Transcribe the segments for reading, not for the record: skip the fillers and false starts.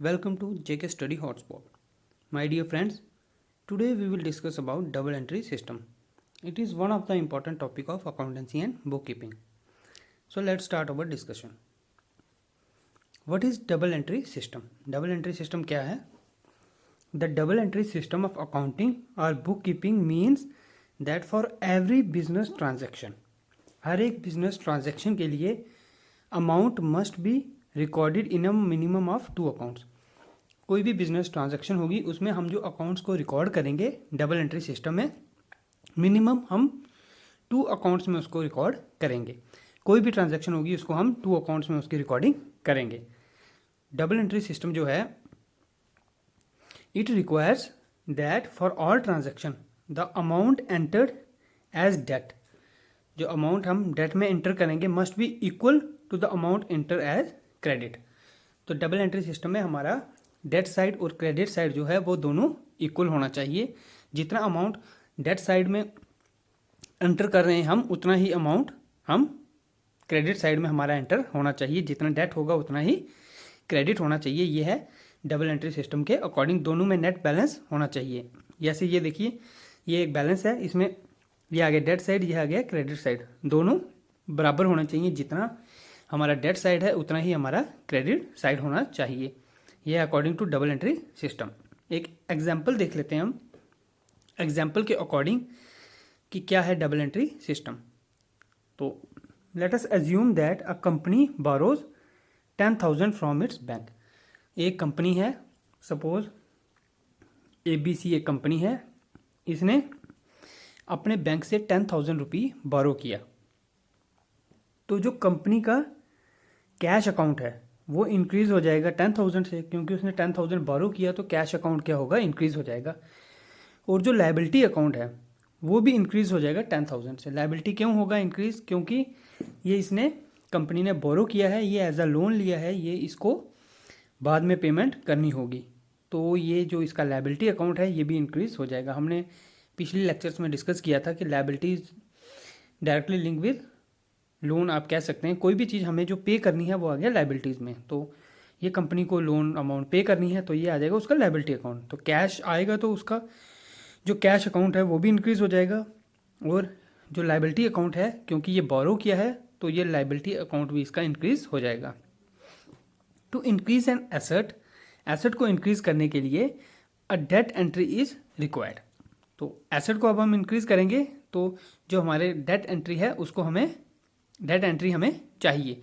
Welcome to JK Study Hotspot. My dear friends, today we will discuss about double entry system. It is one of the important topic of accountancy and bookkeeping. So let's start our discussion. What is double entry system? Double entry system क्या है? The double entry system of accounting or bookkeeping means that for every business transaction, हर एक business transaction के लिए amount must be recorded in a minimum of 2 accounts. कोई भी business transaction होगी उसमें हम जो अकाउंट्स को रिकॉर्ड करेंगे डबल एंट्री सिस्टम में मिनिमम हम 2 अकाउंट्स में उसको रिकॉर्ड करेंगे. कोई भी ट्रांजैक्शन होगी उसको हम 2 अकाउंट्स में उसकी रिकॉर्डिंग करेंगे. डबल एंट्री सिस्टम जो है it requires that for all transaction the amount entered as डेट, जो अमाउंट हम डेट में एंटर करेंगे must be equal to the amount enter as credit. तो डबल एंट्री सिस्टम में हमारा डेट साइड और क्रेडिट साइड जो है वो दोनों इक्वल होना चाहिए. जितना अमाउंट डेट साइड में एंटर कर रहे हैं हम उतना ही अमाउंट हम क्रेडिट साइड में हमारा एंटर होना चाहिए. जितना डेट होगा उतना ही क्रेडिट होना चाहिए. ये है डबल एंट्री सिस्टम के अकॉर्डिंग. दोनों में नेट बैलेंस होना चाहिए. जैसे ये देखिए ये एक बैलेंस है, इसमें ये आ गया डेट साइड, ये आ गया क्रेडिट साइड. दोनों बराबर होना चाहिए. जितना हमारा डेट साइड है उतना ही हमारा क्रेडिट साइड होना चाहिए. ये according to double entry system. एक एग्जाम्पल देख लेते हैं हम एग्जाम्पल के अकॉर्डिंग कि क्या है डबल एंट्री सिस्टम. तो let us assume that a company borrows 10,000 from its bank. एक कंपनी है, सपोज ABC एक कंपनी है, इसने अपने बैंक से 10,000 रुपये बोरो किया. तो जो कंपनी का कैश अकाउंट है वो इंक्रीज हो जाएगा 10,000 से, क्योंकि उसने 10,000 बोरो किया तो कैश अकाउंट क्या होगा, इंक्रीज हो जाएगा. और जो लायबिलिटी अकाउंट है वो भी इंक्रीज हो जाएगा 10,000 से. लायबिलिटी क्यों होगा इंक्रीज, क्योंकि ये इसने कंपनी ने बोरो किया है, ये एज अ लोन लिया है, ये इसको बाद में पेमेंट करनी होगी. तो ये जो इसका लायबिलिटी अकाउंट है ये भी इंक्रीज हो जाएगा. हमने पिछले लेक्चर्स में डिस्कस किया था कि liabilities directly link with loan आप कह सकते हैं. कोई भी चीज़ हमें जो पे करनी है वो आ गया लायबिलिटीज़ में. तो ये कंपनी को लोन अमाउंट पे करनी है तो ये आ जाएगा उसका लायबिलिटी अकाउंट. तो कैश आएगा तो उसका जो कैश अकाउंट है वो भी इंक्रीज़ हो जाएगा. और जो लायबिलिटी अकाउंट है क्योंकि ये बोरो किया है तो ये लायबिलिटी अकाउंट भी इसका इंक्रीज़ हो जाएगा. To increase an asset, asset को इंक्रीज़ करने के लिए अ डेट एंट्री इज़ रिक्वायर्ड. तो एसेट को अब हम इंक्रीज़ करेंगे तो जो हमारे डेट एंट्री है उसको हमें डेट एंट्री हमें चाहिए.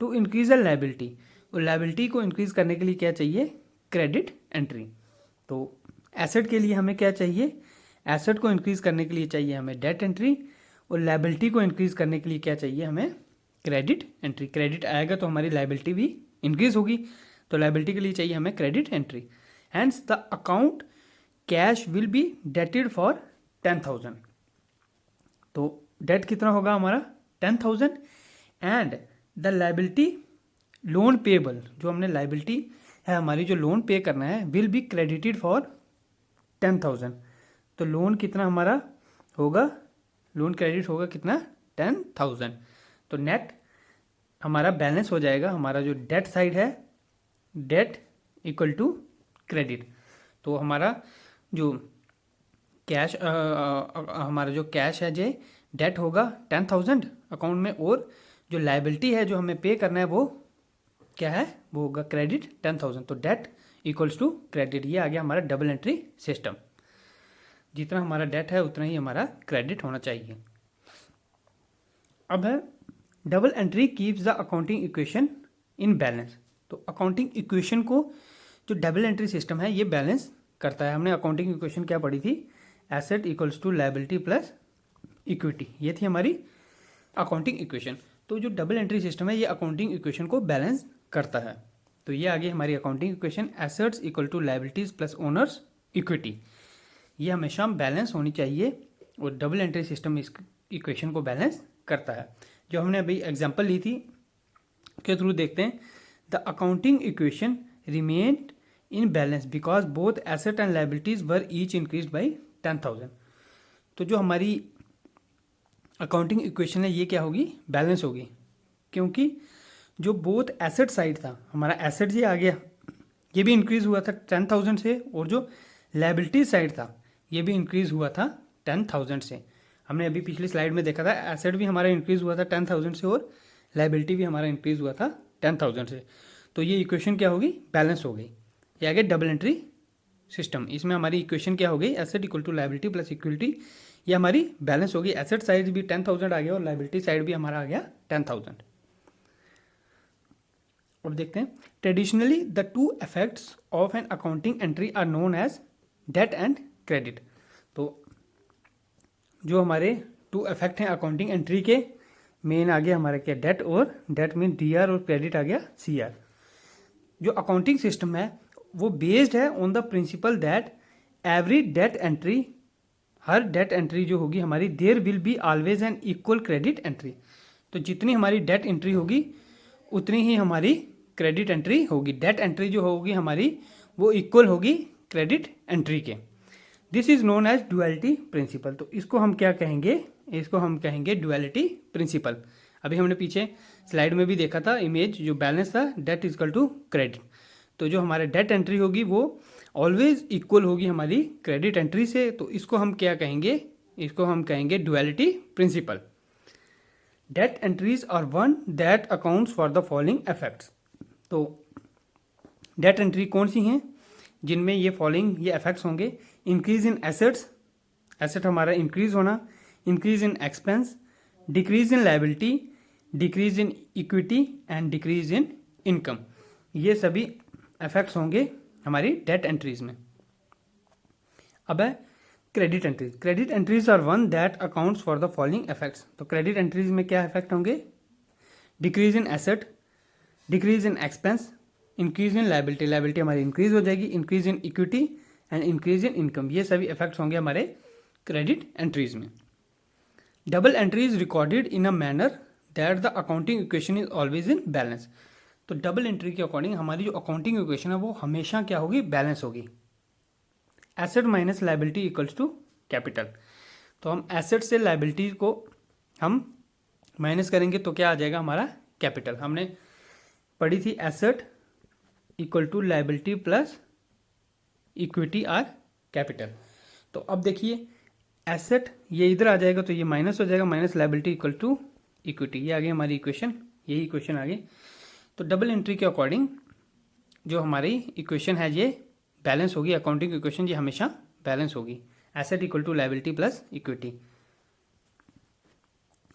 टू इंक्रीज अ लायबिलिटी, और लायबिलिटी को इंक्रीज़ करने के लिए क्या चाहिए, क्रेडिट एंट्री. तो एसेट के लिए हमें क्या चाहिए, एसेट को इंक्रीज़ करने के लिए चाहिए हमें डेट एंट्री, और लायबिलिटी को इंक्रीज़ करने के लिए क्या चाहिए हमें, क्रेडिट एंट्री. क्रेडिट आएगा तो हमारी लायबिलिटी भी इंक्रीज़ होगी, तो लायबिलिटी के लिए चाहिए हमें credit entry. Hence the account cash will be डेटेड फॉर 10,000. तो डेट कितना होगा हमारा 10,000 and the liability loan payable, जो हमने लायबिलिटी है हमारी जो लोन पे करना है विल बी क्रेडिटेड फॉर 10,000. तो लोन कितना हमारा होगा, लोन क्रेडिट होगा कितना 10,000. तो नेट हमारा बैलेंस हो जाएगा. हमारा जो डेट साइड है डेट इक्वल टू क्रेडिट. तो हमारा जो कैश हमारा जो कैश है जे डेट होगा 10,000 अकाउंट में, और जो लायबिलिटी है जो हमें पे करना है वो क्या है, वो होगा क्रेडिट 10,000. तो डेट इक्वल्स टू क्रेडिट. ये आ गया हमारा डबल एंट्री सिस्टम. जितना हमारा डेट है उतना ही हमारा क्रेडिट होना चाहिए. अब है double entry keeps the accounting equation in balance. तो अकाउंटिंग इक्वेशन को जो डबल एंट्री सिस्टम है ये बैलेंस करता है. हमने अकाउंटिंग इक्वेशन क्या पढ़ी थी, asset equals to liability plus equity. ये थी हमारी अकाउंटिंग इक्वेशन. तो जो डबल एंट्री सिस्टम है ये अकाउंटिंग इक्वेशन को बैलेंस करता है. तो ये आ गई हमारी accounting equation, assets equal to liabilities plus owners equity. ये हमेशा बैलेंस होनी चाहिए और डबल एंट्री सिस्टम इस इक्वेशन को बैलेंस करता है. जो हमने अभी एग्जांपल ली थी के थ्रू देखते हैं. The accounting equation remained in balance because both asset and liabilities were each increase by 10,000. तो जो हमारी अकाउंटिंग इक्वेशन है ये क्या होगी, बैलेंस होगी, क्योंकि जो बोथ एसेट साइड था हमारा एसेट ये आ गया ये भी इंक्रीज़ हुआ था 10,000 से, और जो लायबिलिटी साइड था ये भी इंक्रीज़ हुआ था 10,000 से। हमने अभी पिछली स्लाइड में देखा था एसेट भी हमारा इंक्रीज़ हुआ था 10,000 से और लायबिलिटी भी हमारा इंक्रीज़ हुआ था 10,000 से। तो ये इक्वेशन क्या होगी, बैलेंस हो गई। ये आ गया डबल एंट्री सिस्टम। इसमें हमारी इक्वेशन क्या हो गई, asset equal to liability plus equity, ये हमारी बैलेंस होगी। एसेट साइड भी 10,000 आ गया और लायबिलिटी साइड भी हमारा आ गया 10,000। अब देखते हैं, traditionally the two effects of an accounting entry are known as डेट एंड क्रेडिट। तो जो हमारे टू इफेक्ट हैं अकाउंटिंग एंट्री के, मेन आ गया हमारा क्या, डेट, और डेट मीन डीआर, और क्रेडिट आ गया सीआर। जो अकाउंटिंग सिस्टम है वो बेस्ड है on the principle that every डेट एंट्री, हर डेट एंट्री जो होगी हमारी, there will be always an equal credit entry. तो जितनी हमारी डेट एंट्री होगी उतनी ही हमारी क्रेडिट एंट्री होगी। डेट एंट्री जो होगी हमारी वो इक्वल होगी क्रेडिट एंट्री के। This is known as duality principle. तो इसको हम क्या कहेंगे, इसको हम कहेंगे डुअलिटी प्रिंसिपल। अभी हमने पीछे स्लाइड में भी देखा था इमेज, जो बैलेंस था डेट इजकल टू क्रेडिट। तो जो हमारे डेट एंट्री होगी वो ऑलवेज इक्वल होगी हमारी क्रेडिट एंट्री से। तो इसको हम क्या कहेंगे, इसको हम कहेंगे डुअलिटी प्रिंसिपल। डेट entries are one that accounts for the following effects. तो डेट एंट्री कौन सी हैं जिनमें ये फॉलोइंग ये इफेक्ट्स होंगे, इंक्रीज इन एसेट्स, एसेट हमारा इंक्रीज होना, increase in expense, decrease in liability, decrease in equity and decrease in income. ये सभी इफेक्ट्स होंगे हमारी डेट एंट्रीज में। अब है credit entries. Credit entries are one that accounts for the following effects. तो क्रेडिट एंट्रीज में क्या इफेक्ट होंगे, decrease in asset, decrease in expense, increase in liability, liability हमारी इंक्रीज हो जाएगी, increase in equity and increase in income. ये सभी effects होंगे हमारे क्रेडिट एंट्रीज में। Double entry is recorded in a manner that the accounting equation is always in balance. तो double entry के अकॉर्डिंग हमारी जो अकाउंटिंग इक्वेशन है वो हमेशा क्या होगी, बैलेंस होगी। Asset minus liability equals to capital. तो हम एसेट से लायबिलिटी को हम माइनस करेंगे तो क्या आ जाएगा हमारा, कैपिटल। हमने पढ़ी थी asset equal to liability plus equity or capital. तो अब देखिए एसेट ये इधर आ जाएगा तो ये माइनस हो जाएगा, minus liability equal to equity. ये आ गई हमारी इक्वेशन, यही इक्वेशन आ गई। तो डबल एंट्री के अकॉर्डिंग जो हमारी इक्वेशन है ये बैलेंस होगी। अकाउंटिंग इक्वेशन ये हमेशा बैलेंस होगी, asset equal to liability plus equity.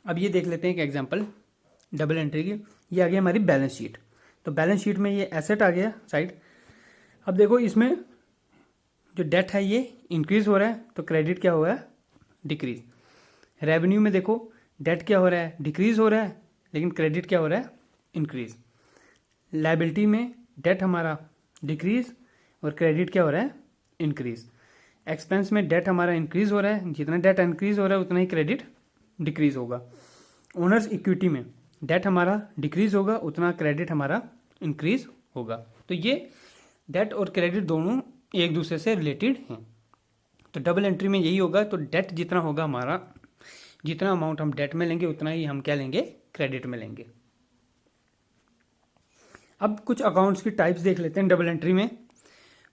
अब ये देख लेते हैं एक एग्जांपल डबल एंट्री की। ये आ गई हमारी बैलेंस शीट। तो बैलेंस शीट में ये एसेट आ गया साइड। अब देखो इसमें जो डेट है ये इंक्रीज हो रहा है तो क्रेडिट क्या हो रहा है, डिक्रीज। रेवेन्यू में देखो डेट क्या हो रहा है, डिक्रीज हो रहा है, लेकिन क्रेडिट क्या हो रहा है, इंक्रीज। लायबिलिटी में डेट हमारा डिक्रीज और क्रेडिट क्या हो रहा है, इंक्रीज। एक्सपेंस में डेट हमारा इंक्रीज हो रहा है, जितना डेट इंक्रीज हो रहा है उतना ही क्रेडिट डिक्रीज होगा। ओनर्स इक्विटी में डेट हमारा डिक्रीज होगा, उतना क्रेडिट हमारा इंक्रीज होगा। तो ये डेट और क्रेडिट दोनों एक दूसरे से रिलेटेड हैं। तो डबल एंट्री में यही होगा। तो डेट जितना होगा हमारा, जितना अमाउंट हम डेट में लेंगे उतना ही हम क्या लेंगे, क्रेडिट में लेंगे। अब कुछ अकाउंट्स की टाइप्स देख लेते हैं डबल एंट्री में।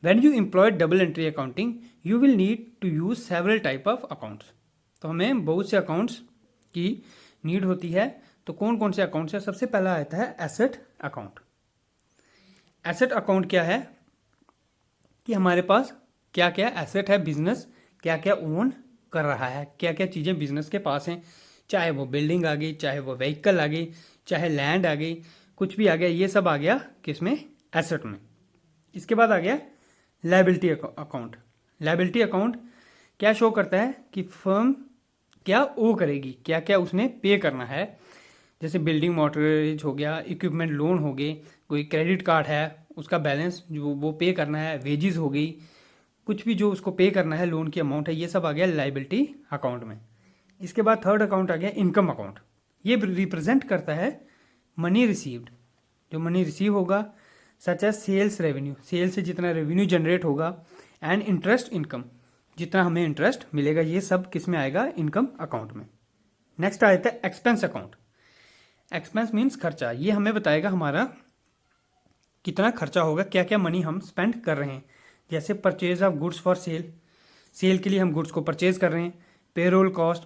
When you employ double entry accounting you will need to use several type of accounts. तो हमें बहुत से अकाउंट्स की नीड होती है। तो कौन कौन से अकाउंट्स है, सबसे पहला आता है एसेट अकाउंट। एसेट अकाउंट क्या है कि हमारे पास क्या क्या एसेट है, बिजनेस क्या क्या ओन कर रहा है, क्या क्या चीज़ें बिजनेस के पास हैं, चाहे वो बिल्डिंग आ गई, चाहे वो व्हीकल आ गई, चाहे लैंड आ गई, कुछ भी आ गया, ये सब आ गया किसमें, एसेट में। इसके बाद आ गया लायबिलिटी अकाउंट। लायबिलिटी अकाउंट क्या शो करता है कि फर्म क्या ओ करेगी, क्या क्या उसने पे करना है। जैसे बिल्डिंग मॉर्टगेज हो गया, इक्विपमेंट लोन हो गए, कोई क्रेडिट कार्ड है उसका बैलेंस जो वो पे करना है, वेजेस हो गई, कुछ भी जो उसको पे करना है, लोन की अमाउंट है, ये सब आ गया लायबिलिटी अकाउंट में। इसके बाद थर्ड अकाउंट आ गया इनकम अकाउंट। ये रिप्रेजेंट करता है मनी रिसीव्ड, जो मनी रिसीव होगा, such as sales revenue, sale से जितना रेवेन्यू जनरेट होगा, एंड इंटरेस्ट इनकम, जितना हमें इंटरेस्ट मिलेगा, ये सब किस में आएगा, इनकम अकाउंट में। नेक्स्ट आता है एक्सपेंस अकाउंट। एक्सपेंस मीन्स खर्चा। ये हमें बताएगा हमारा कितना खर्चा होगा, क्या क्या मनी हम स्पेंड कर रहे हैं। जैसे purchase of goods for sale, sale के लिए हम गुड्स को परचेज कर रहे हैं। पेरोल कॉस्ट,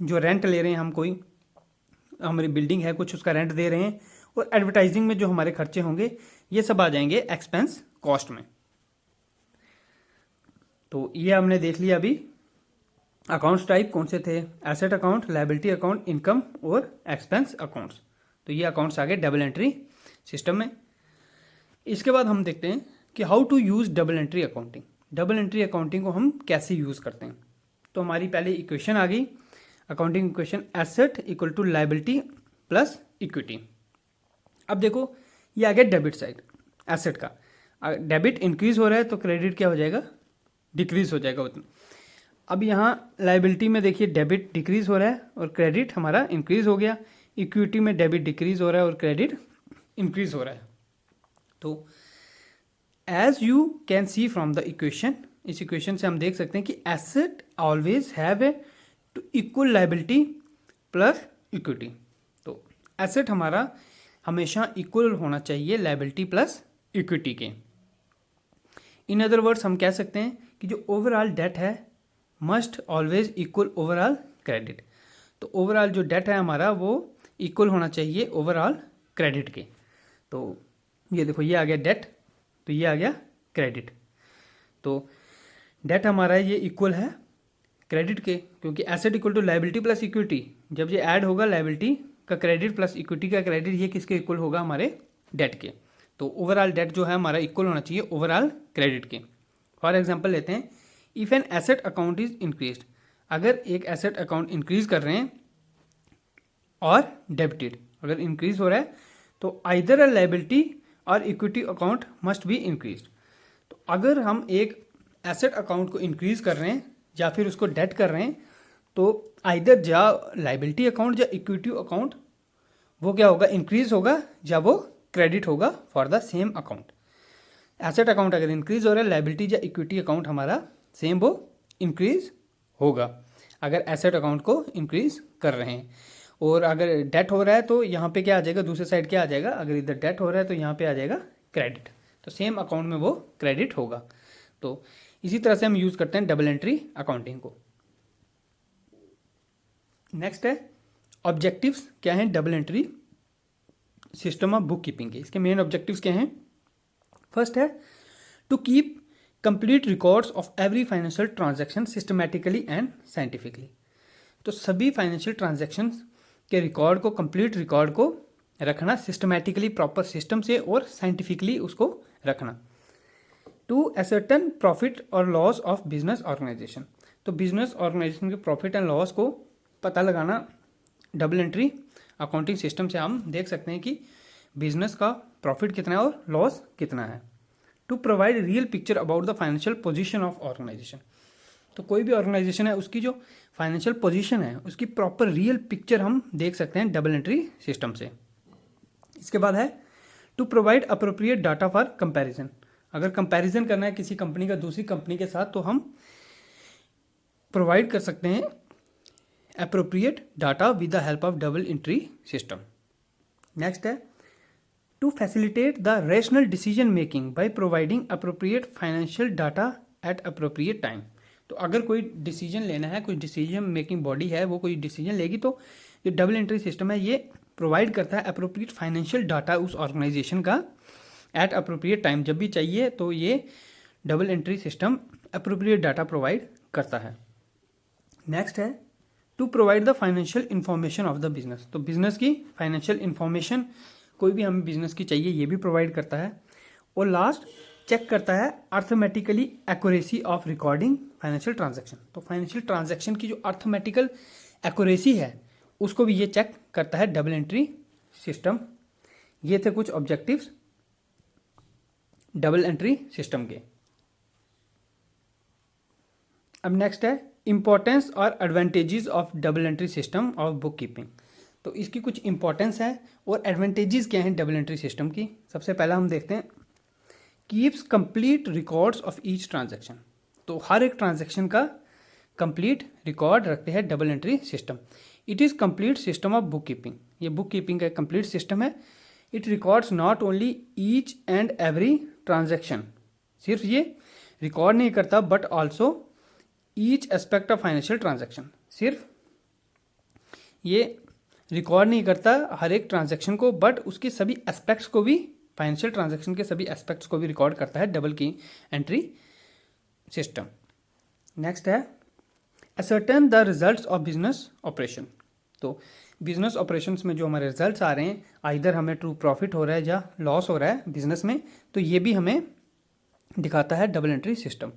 जो रेंट ले रहे हैं हम, कोई हमारी बिल्डिंग है कुछ, उसका रेंट दे रहे हैं। और एडवर्टाइजिंग में जो हमारे खर्चे होंगे ये सब आ जाएंगे एक्सपेंस कॉस्ट में। तो ये हमने देख लिया अभी अकाउंट्स टाइप कौन से थे, asset account, liability account, income और एक्सपेंस अकाउंट्स। तो ये अकाउंट्स आ गए डबल एंट्री सिस्टम में। इसके बाद हम देखते हैं कि how to use double entry accounting. Double entry accounting को हम कैसे यूज़ करते हैं। तो हमारी पहले इक्वेशन आ गई, accounting equation, asset equal to liability plus equity. अब देखो ये आ गया डेबिट साइड एसेट का। डेबिट इंक्रीज हो रहा है तो क्रेडिट क्या हो जाएगा, डिक्रीज हो जाएगा उतना। अब यहाँ लायबिलिटी में देखिए डेबिट डिक्रीज हो रहा है और क्रेडिट हमारा इंक्रीज हो गया। इक्विटी में डेबिट डिक्रीज हो रहा है और क्रेडिट इंक्रीज हो रहा है। तो as you can see from the equation, इस इक्वेशन से हम देख सकते हैं कि asset always have a to equal liability plus equity. तो एसेट हमारा हमेशा इक्वल होना चाहिए लायबिलिटी प्लस इक्विटी के। इन अदर वर्ड्स हम कह सकते हैं कि जो ओवरऑल डेट है must always equal overall credit. तो ओवरऑल जो डेट है हमारा वो इक्वल होना चाहिए ओवरऑल क्रेडिट के। तो ये देखो ये आ गया डेट, तो ये आ गया क्रेडिट। तो डेट हमारा ये इक्वल है क्रेडिट के, क्योंकि asset equal to liability plus equity. जब ये ऐड होगा लायबिलिटी का क्रेडिट प्लस इक्विटी का क्रेडिट, ये किसके इक्वल होगा, हमारे डेट के। तो ओवरऑल डेट जो है हमारा इक्वल होना चाहिए ओवरऑल क्रेडिट के। फॉर एग्जांपल लेते हैं, if an asset account is increased, अगर एक एसेट अकाउंट इंक्रीज कर रहे हैं और डेबिटेड अगर इंक्रीज हो रहा है तो आइदर अ लायबिलिटी और equity account must be increased. तो अगर हम एक एसेट अकाउंट को इंक्रीज कर रहे हैं या फिर उसको डेट कर रहे हैं तो आइदर या लायबिलिटी अकाउंट या इक्विटी अकाउंट वो क्या होगा, इंक्रीज होगा या वो क्रेडिट होगा for the same account. Asset account अगर इंक्रीज हो रहा है, लायबिलिटी या इक्विटी अकाउंट हमारा सेम वो इंक्रीज होगा अगर एसेट अकाउंट को इंक्रीज कर रहे हैं। और अगर डेट हो रहा है तो यहाँ पे क्या आ जाएगा, दूसरे साइड क्या आ जाएगा, अगर इधर डेट हो रहा है तो यहाँ पे आ जाएगा क्रेडिट। तो सेम अकाउंट में वो क्रेडिट होगा। तो इसी तरह से हम यूज़ करते हैं डबल एंट्री अकाउंटिंग को। नेक्स्ट है ऑब्जेक्टिव्स क्या हैं double entry system of bookkeeping के। इसके मेन ऑब्जेक्टिव्स क्या हैं। फर्स्ट है to keep complete records of every financial transaction systematically and scientifically. तो सभी फाइनेंशियल ट्रांजैक्शंस के रिकॉर्ड को, कंप्लीट रिकॉर्ड को रखना सिस्टमैटिकली, प्रॉपर सिस्टम से और साइंटिफिकली उसको रखना। टू एसर्टन प्रॉफिट और लॉस ऑफ बिजनेस ऑर्गेनाइजेशन। तो बिजनेस ऑर्गेनाइजेशन के प्रॉफिट एंड लॉस को पता लगाना डबल एंट्री अकाउंटिंग सिस्टम से हम देख सकते हैं कि बिजनेस का प्रॉफिट कितना है और लॉस कितना है। To provide real picture about the financial position of organisation. तो कोई भी ऑर्गेनाइजेशन है उसकी जो फाइनेंशियल पोजीशन है उसकी प्रॉपर रियल पिक्चर हम देख सकते हैं डबल एंट्री सिस्टम से। इसके बाद है to provide appropriate data for comparison. अगर कंपैरिजन करना है किसी कंपनी का दूसरी कंपनी के साथ तो हम प्रोवाइड कर सकते हैं appropriate data with the help of double entry system. Next है to facilitate the rational decision making by providing appropriate financial data at appropriate time. तो अगर कोई डिसीजन लेना है, कोई डिसीजन मेकिंग बॉडी है वो कोई डिसीजन लेगी तो जो डबल एंट्री सिस्टम है ये प्रोवाइड करता है अप्रोप्रिएट फाइनेंशियल डाटा उस ऑर्गेनाइजेशन का एट अप्रोप्रिएट टाइम। जब भी चाहिए तो ये double entry system appropriate data provide करता है। नेक्स्ट है to provide the financial information of the business. तो बिजनेस की फाइनेंशियल इंफॉर्मेशन कोई भी हमें बिजनेस की चाहिए ये भी प्रोवाइड करता है। और लास्ट चेक करता है arithmetically accuracy of recording financial transaction. तो फाइनेंशियल ट्रांजैक्शन की जो अर्थमेटिकल एक्यूरेसी है उसको भी ये चेक करता है डबल एंट्री सिस्टम। ये थे कुछ ऑब्जेक्टिव्स डबल एंट्री सिस्टम के। अब नेक्स्ट है इंपॉर्टेंस और advantages of double entry system of book keeping. तो इसकी कुछ इंपॉर्टेंस है और एडवांटेजेस क्या हैं डबल एंट्री सिस्टम की। सबसे पहला हम देखते हैं keeps complete records of each transaction. तो हर एक ट्रांजैक्शन का कंप्लीट रिकॉर्ड रखते हैं double entry system. It is complete system of book keeping. ये बुक कीपिंग का कंप्लीट सिस्टम है। It records not only each and every transaction, सिर्फ ये रिकॉर्ड नहीं करता but also each aspect of financial transaction, सिर्फ ये रिकॉर्ड नहीं करता हर एक ट्रांजेक्शन को बट उसके सभी एस्पेक्ट्स को भी, फाइनेंशियल ट्रांजेक्शन के सभी एस्पेक्ट्स को भी रिकॉर्ड करता है डबल की एंट्री सिस्टम। नेक्स्ट है ascertain the results of business operation. तो बिजनेस ऑपरेशंस में जो हमारे रिजल्ट्स आ रहे हैं, आइदर हमें ट्रू प्रॉफिट हो रहा है या लॉस हो रहा है बिजनेस में, तो ये भी हमें दिखाता है डबल एंट्री सिस्टम।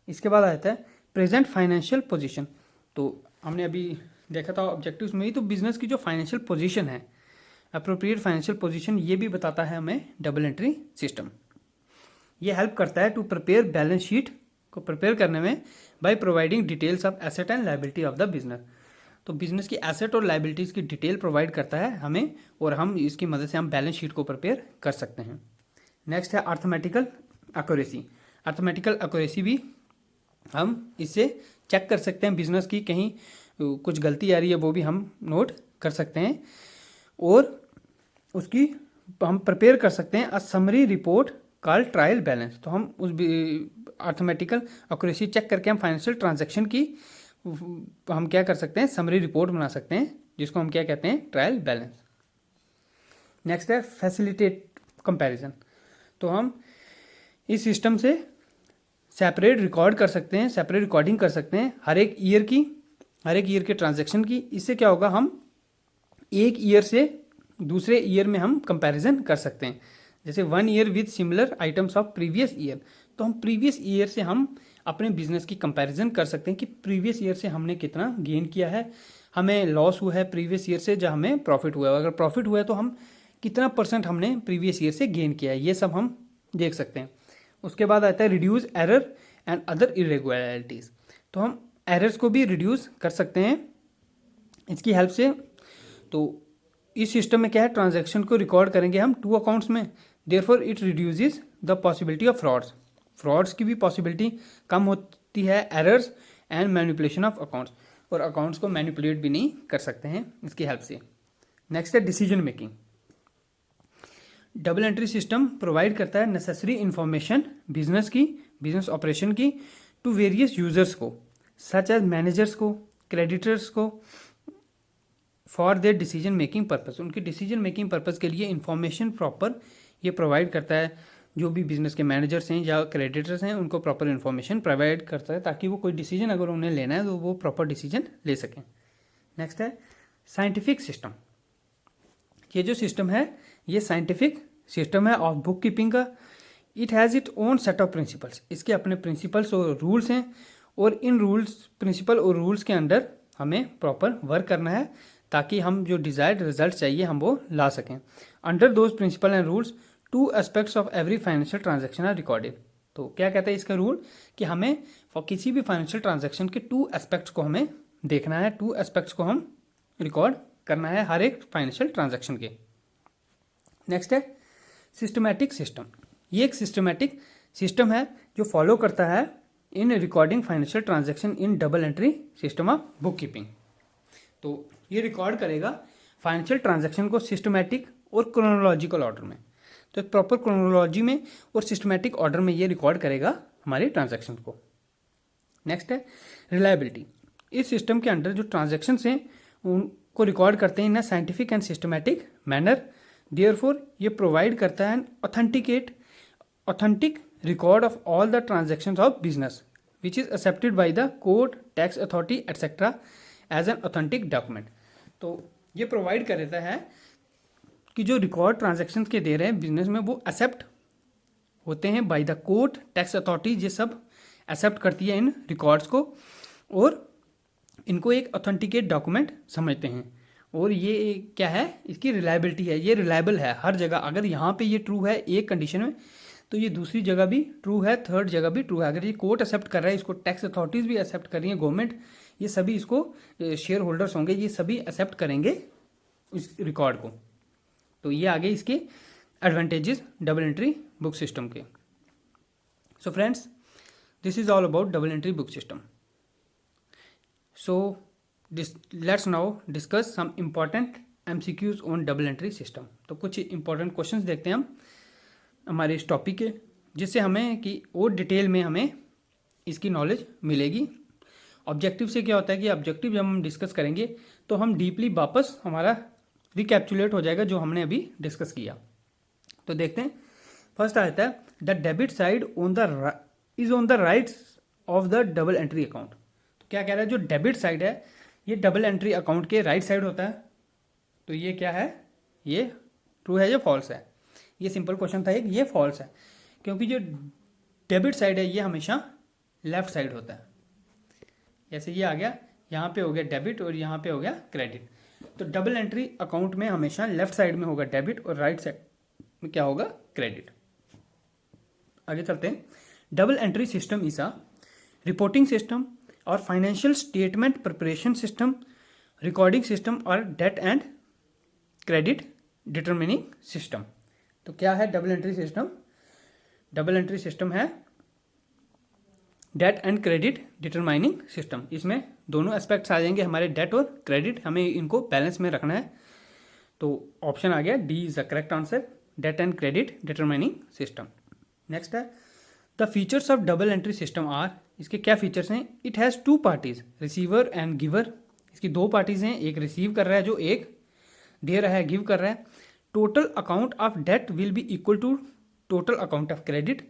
इसके बाद आता है प्रेजेंट फाइनेंशियल पोजीशन। तो हमने अभी देखा था ऑब्जेक्टिव्स में ही, तो बिजनेस की जो फाइनेंशियल पोजीशन है, अप्रोप्रिएट फाइनेंशियल पोजीशन, ये भी बताता है हमें डबल एंट्री सिस्टम। ये हेल्प करता है टू प्रिपेयर बैलेंस शीट को प्रिपेयर करने में by providing details of asset and liability of the business. तो बिजनेस की एसेट और लायबिलिटीज की डिटेल प्रोवाइड करता है हमें, और हम इसकी मदद से हम बैलेंस शीट को प्रिपेयर कर सकते हैं। नेक्स्ट है अर्थमेटिकल एक्यूरेसी। अर्थमेटिकल एक्यूरेसी भी हम इससे चेक कर सकते हैं, बिजनेस की कहीं कुछ गलती आ रही है वो भी हम नोट कर सकते हैं, और उसकी हम प्रिपेयर कर सकते हैं a summary report called trial balance. तो हम उस अर्थमेटिकल एक्यूरेसी चेक करके हम फाइनेंशियल ट्रांजैक्शन की हम क्या कर सकते हैं, समरी रिपोर्ट बना सकते हैं, जिसको हम क्या कहते हैं, ट्रायल बैलेंस। नेक्स्ट है फैसिलिटेट कंपैरिजन। तो हम इस सिस्टम से सेपरेट रिकॉर्ड कर सकते हैं, सेपरेट रिकॉर्डिंग कर सकते हैं हर एक ईयर की, हर एक ईयर के ट्रांजैक्शन की। इससे क्या होगा, हम एक ईयर से दूसरे ईयर में हम कंपैरिजन कर सकते हैं। जैसे 1 year with similar items of previous year, तो हम प्रीवियस ईयर से हम अपने बिजनेस की कंपैरिजन कर सकते हैं कि प्रीवियस ईयर से हमने कितना गेन किया है, हमें लॉस हुआ है प्रीवियस ईयर से, जब हमें प्रॉफिट हुआ है, अगर प्रॉफिट हुआ है तो हम कितना % हमने प्रीवियस ईयर से गेन किया है, ये सब हम देख सकते हैं। उसके बाद आता है reduce error and other irregularities. तो हम एरर्स को भी रिड्यूस कर सकते हैं इसकी हेल्प से। तो इस सिस्टम में क्या है, ट्रांजैक्शन को रिकॉर्ड करेंगे हम 2 अकाउंट्स में, therefore it reduces the possibility of frauds की भी पॉसिबिलिटी कम होती है, errors and manipulation of accounts, और अकाउंट्स को मैनिपुलेट भी नहीं कर सकते हैं इसकी हेल्प से। नेक्स्ट है decision making. Double entry system provide करता है नेसेसरी इंफॉर्मेशन बिजनेस की, बिजनेस ऑपरेशन की, टू वेरियस यूजर्स को, सच एज मैनेजर्स को, क्रेडिटर्स को, for their decision making purpose. उनकी डिसीजन मेकिंग पर्पस के लिए इंफॉर्मेशन प्रॉपर ये प्रोवाइड करता है, जो भी बिजनेस के मैनेजर्स हैं या क्रेडिटर्स हैं उनको प्रॉपर इन्फॉर्मेशन प्रोवाइड करता है, ताकि वो कोई डिसीजन अगर उन्हें लेना है तो वो प्रॉपर डिसीजन ले सकें। नेक्स्ट है साइंटिफिक सिस्टम। ये जो सिस्टम है ये साइंटिफिक सिस्टम है ऑफ बुक कीपिंग का। It has it own set of principles, इसके अपने प्रिंसिपल्स और रूल्स हैं, और इन रूल्स, प्रिंसिपल और रूल्स के अंडर हमें प्रॉपर वर्क करना है, ताकि हम जो डिजायर्ड रिजल्ट चाहिए हम वो ला सकें। Under those principle and rules 2 aspects of every financial transaction are recorded. तो क्या कहता है इसका रूल, कि हमें किसी भी फाइनेंशियल ट्रांजैक्शन के 2 एस्पेक्ट्स को हमें देखना है, 2 एस्पेक्ट्स को हम रिकॉर्ड करना है हर एक फाइनेंशियल ट्रांजैक्शन के। नेक्स्ट है सिस्टमैटिक सिस्टम। ये एक सिस्टमैटिक सिस्टम है जो फॉलो करता है in recording financial transaction in double entry system of book keeping. तो ये रिकॉर्ड करेगा फाइनेंशियल ट्रांजैक्शन को सिस्टमैटिक और क्रोनोलॉजिकल ऑर्डर में। तो एक प्रॉपर क्रोनोलॉजी में और सिस्टमैटिक ऑर्डर में ये रिकॉर्ड करेगा हमारे ट्रांजैक्शन को। नेक्स्ट है रिलायबिलिटी। इस सिस्टम के अंडर जो ट्रांजैक्शन हैं उनको रिकॉर्ड करते हैं in scientific and systematic manner. Therefore ये प्रोवाइड करता है authentic record of all the transactions of business which is accepted by the court, tax authority etcetera as an authentic document. तो ये प्रोवाइड कर देता है कि जो रिकॉर्ड ट्रांजैक्शंस के दे रहे हैं बिजनेस में वो एक्सेप्ट होते हैं bye the court, tax authority, ये सब एक्सेप्ट करती है इन रिकॉर्ड्स को, और इनको एक ऑथेंटिकेट डॉक्यूमेंट समझते हैं। और ये क्या है, इसकी रिलायबिलिटी है, ये रिलायबल है हर जगह। अगर यहाँ पे ये ट्रू है एक कंडीशन में, तो ये दूसरी जगह भी ट्रू है, थर्ड जगह भी ट्रू है। अगर ये कोर्ट एक्सेप्ट कर रहा है, इसको टैक्स अथॉरिटीज़ भी एक्सेप्ट कर रही है, गवर्नमेंट, ये सभी इसको शेयर होल्डर्स होंगे, ये सभी एक्सेप्ट करेंगे इस रिकॉर्ड को। तो ये आगे इसके advantages double entry book system के। So friends, this is all about double entry book system. So let's now discuss some important MCQs on double entry system. तो कुछ इंपॉर्टेंट क्वेश्चंस देखते हैं हम हमारे इस टॉपिक के, जिससे हमें कि और डिटेल में हमें इसकी नॉलेज मिलेगी। ऑब्जेक्टिव से क्या होता है कि ऑब्जेक्टिव जब हम डिस्कस करेंगे तो हम डीपली वापस हमारा रिकैप्चुलेट हो जाएगा जो हमने अभी डिस्कस किया। तो देखते हैं, फर्स्ट आता है the debit side is on the rights of the double entry account. तो क्या कह रहा है, जो डेबिट साइड है ये डबल एंट्री अकाउंट के राइट साइड होता है। तो ये क्या है, ये ट्रू है या फॉल्स है? ये सिंपल क्वेश्चन था एक, ये फॉल्स है, क्योंकि जो डेबिट साइड है ये हमेशा लेफ्ट साइड होता है। जैसे ये आ गया, यहाँ पे हो गया डेबिट और यहाँ पे हो गया क्रेडिट। तो डबल एंट्री अकाउंट में हमेशा लेफ्ट साइड में होगा डेबिट और राइट साइड में क्या होगा, क्रेडिट। आगे चलते हैं। Double entry system is a reporting system और financial statement preparation system, recording system और डेट एंड क्रेडिट डिटरमिनिंग सिस्टम। तो क्या है double entry system? Double entry system है डेट एंड क्रेडिट डिटरमाइनिंग सिस्टम। इसमें दोनों एस्पेक्ट्स आ जाएंगे हमारे, डेट और क्रेडिट, हमें इनको बैलेंस में रखना है। तो ऑप्शन आ गया D is the correct answer, डेट and credit determining system. Next है the features of double entry system are. इसके क्या फीचर्स हैं? It has two parties, receiver and giver. इसकी दो पार्टीज हैं, एक रिसीव कर रहा है जो एक दे रहा है, गिव कर रहा है। टोटल अकाउंट ऑफ डेट will be equal to total account of credit,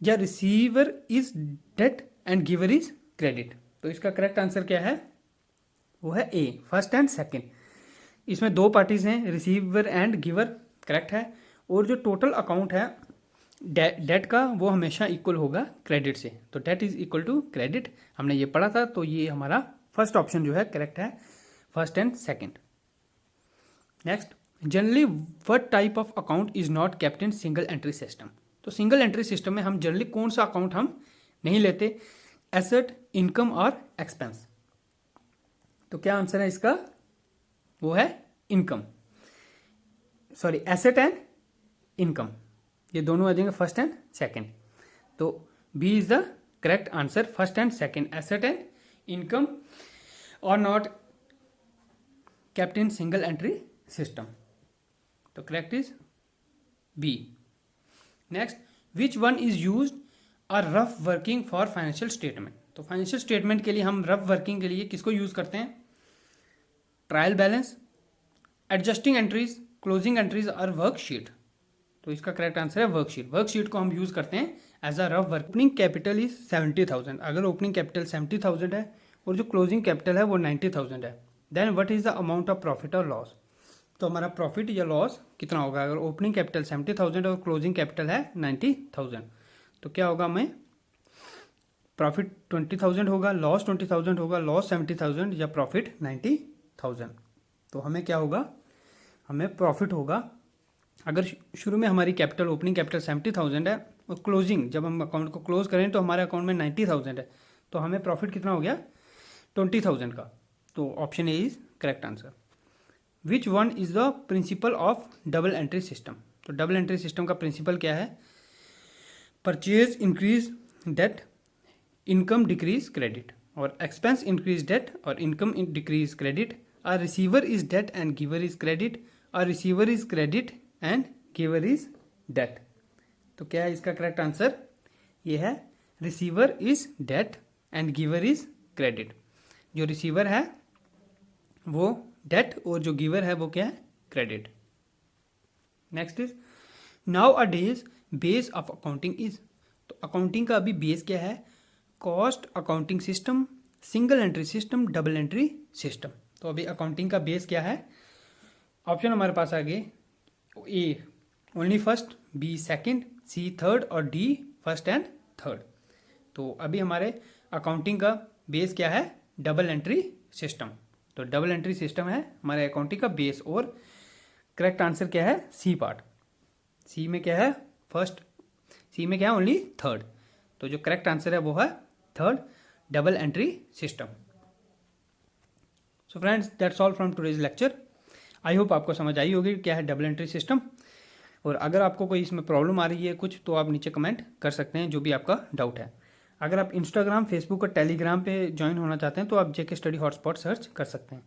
या रिसीवर इज डेट एंड गिवर इज क्रेडिट। तो इसका करेक्ट आंसर क्या है, वो है ए, फर्स्ट एंड सेकंड। इसमें दो पार्टीज हैं, रिसीवर एंड गिवर, करेक्ट है। और जो टोटल अकाउंट है डेट का वो हमेशा इक्वल होगा क्रेडिट से। तो डेट इज इक्वल टू क्रेडिट, हमने ये पढ़ा था। तो ये हमारा फर्स्ट ऑप्शन जो है करेक्ट है, first and second. Next, generally what type of account is not kept in single entry system. तो सिंगल एंट्री सिस्टम में हम जनरली कौन सा अकाउंट हम नहीं लेते? एसेट, इनकम और एक्सपेंस। तो क्या आंसर है इसका, वो है income, sorry asset and income, ये दोनों आ जाएंगे फर्स्ट एंड सेकंड। तो B is the correct answer, first and second, asset and income और not kept in single entry system. तो correct is B. Next, which one is used a rough working for financial statement. तो financial statement के लिए हम rough working के लिए किसको use करते हैं? Trial balance, adjusting entries, closing entries और वर्कशीट। तो इसका करेक्ट आंसर है वर्कशीट। वर्कशीट को हम यूज करते हैं as a rough work. Opening capital is 70,000। अगर ओपनिंग कैपिटल 70,000 है और जो क्लोजिंग कैपिटल है वो 90,000 है, then what is the amount of profit और लॉस। तो हमारा प्रॉफिट या लॉस कितना होगा अगर ओपनिंग कैपिटल 70,000 और क्लोजिंग कैपिटल है 90,000? तो क्या होगा, हमें प्रॉफिट 20,000 होगा, लॉस 20,000 होगा, लॉस 70,000 या प्रॉफिट 90,000। तो हमें क्या होगा, हमें प्रॉफिट होगा। अगर शुरू में हमारी कैपिटल ओपनिंग कैपिटल 70,000 है और क्लोजिंग जब हम अकाउंट को क्लोज करें तो हमारे अकाउंट में 90,000 है, तो हमें प्रॉफिट कितना हो गया, 20,000 का। तो option A is correct answer. Which one is the principle of double entry system. तो डबल एंट्री सिस्टम का प्रिंसिपल क्या है? परचेज इंक्रीज डेट, इनकम डिक्रीज क्रेडिट, और एक्सपेंस इंक्रीज डेट और income decrease credit. A receiver is डेट and giver is credit, a receiver is credit and giver is डेट। तो क्या है इसका करेक्ट आंसर? ये है रिसीवर इज डेट एंड गिवर इज क्रेडिट। जो रिसीवर है वो डेट और जो गिवर है वो क्या है, credit. Next is now a days base of accounting is. तो अकाउंटिंग का अभी बेस क्या है? Cost accounting system, single entry system, double entry system. तो अभी अकाउंटिंग का बेस क्या है? ऑप्शन हमारे पास आ गए, A only first, B second, C third और डी फर्स्ट एंड थर्ड। तो अभी हमारे अकाउंटिंग का बेस क्या है? Double entry system. तो डबल एंट्री सिस्टम है हमारे अकाउंटिंग का बेस, और करेक्ट आंसर क्या है? C part. सी में क्या है? फर्स्ट। सी में क्या है? Only third. तो जो करेक्ट आंसर है वो है third, double entry system. So friends, that's all from today's lecture. I hope आपको समझ आई होगी क्या है डबल एंट्री सिस्टम। और अगर आपको कोई इसमें प्रॉब्लम आ रही है कुछ, तो आप नीचे कमेंट कर सकते हैं जो भी आपका डाउट है। अगर आप इंस्टाग्राम, फेसबुक और टेलीग्राम पे ज्वाइन होना चाहते हैं तो आप जेके स्टडी हॉटस्पॉट सर्च कर सकते हैं।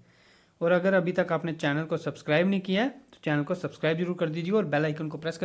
और अगर अभी तक आपने चैनल को सब्सक्राइब नहीं किया है तो चैनल को सब्सक्राइब जरूर कर दीजिए और बेल आइकन को प्रेस कर